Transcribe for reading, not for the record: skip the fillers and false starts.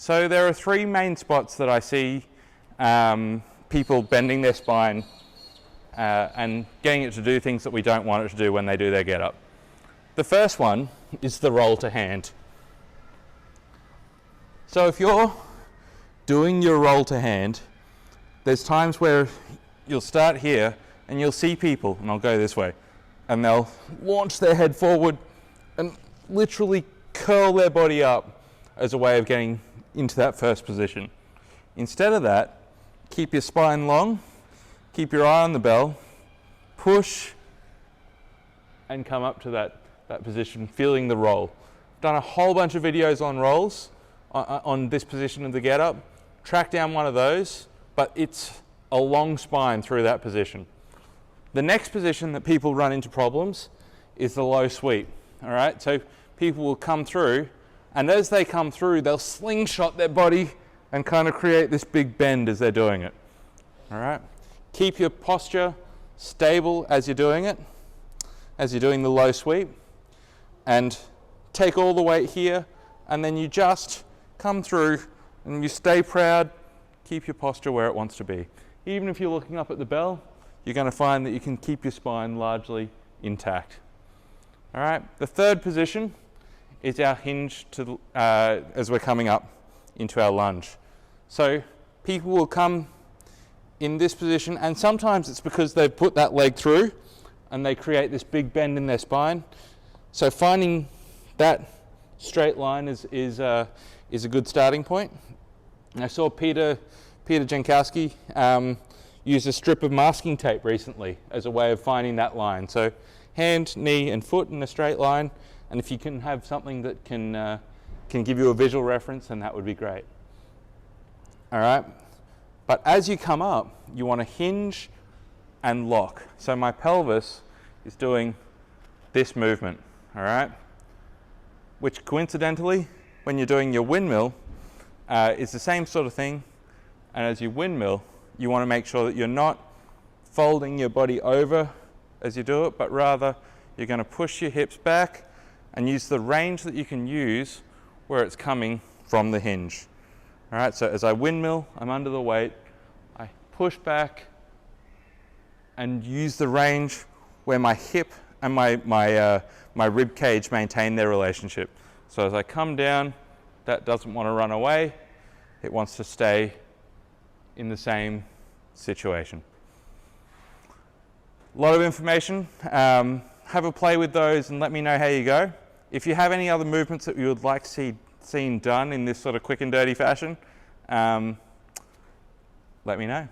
So there are three main spots that I see people bending their spine and getting it to do things that we don't want it to do when they do their get up. The first one is the roll to hand. So if you're doing your roll to hand, there's times where you'll start here and you'll see people, and I'll go this way, and they'll launch their head forward and literally curl their body up as a way of getting into that first position. Instead of that, keep your spine long, keep your eye on the bell, push, and come up to that position, feeling the roll. I've done a whole bunch of videos on rolls, on this position of the get up. Track down one of those, but it's a long spine through that position. The next position that people run into problems is the low sweep. All right, so people will come through, and as they come through, they'll slingshot their body and kind of create this big bend as they're doing it. All right, keep your posture stable as you're doing it, as you're doing the low sweep, and take all the weight here, and then you just come through and you stay proud, keep your posture where it wants to be. Even if you're looking up at the bell, you're going to find that you can keep your spine largely intact. All right, the third position is our hinge as we're coming up into our lunge. So people will come in this position, and sometimes it's because they've put that leg through and they create this big bend in their spine. So finding that straight line is a good starting point. And I saw Peter Jankowski use a strip of masking tape recently as a way of finding that line. So hand, knee, and foot in a straight line, and if you can have something that can give you a visual reference, then that would be great. All right, but as you come up, you want to hinge and lock. So my pelvis is doing this movement, all right, which coincidentally, when you're doing your windmill, is the same sort of thing. And as you windmill, you want to make sure that you're not folding your body over as you do it, but rather you're going to push your hips back and use the range that you can use where it's coming from the hinge. All right, so as I windmill, I'm under the weight, I push back and use the range where my hip and my rib cage maintain their relationship. So as I come down, that doesn't want to run away, it wants to stay in the same situation. A lot of information. Have a play with those and let me know how you go. If you have any other movements that you would like to see seen done in this sort of quick and dirty fashion, let me know.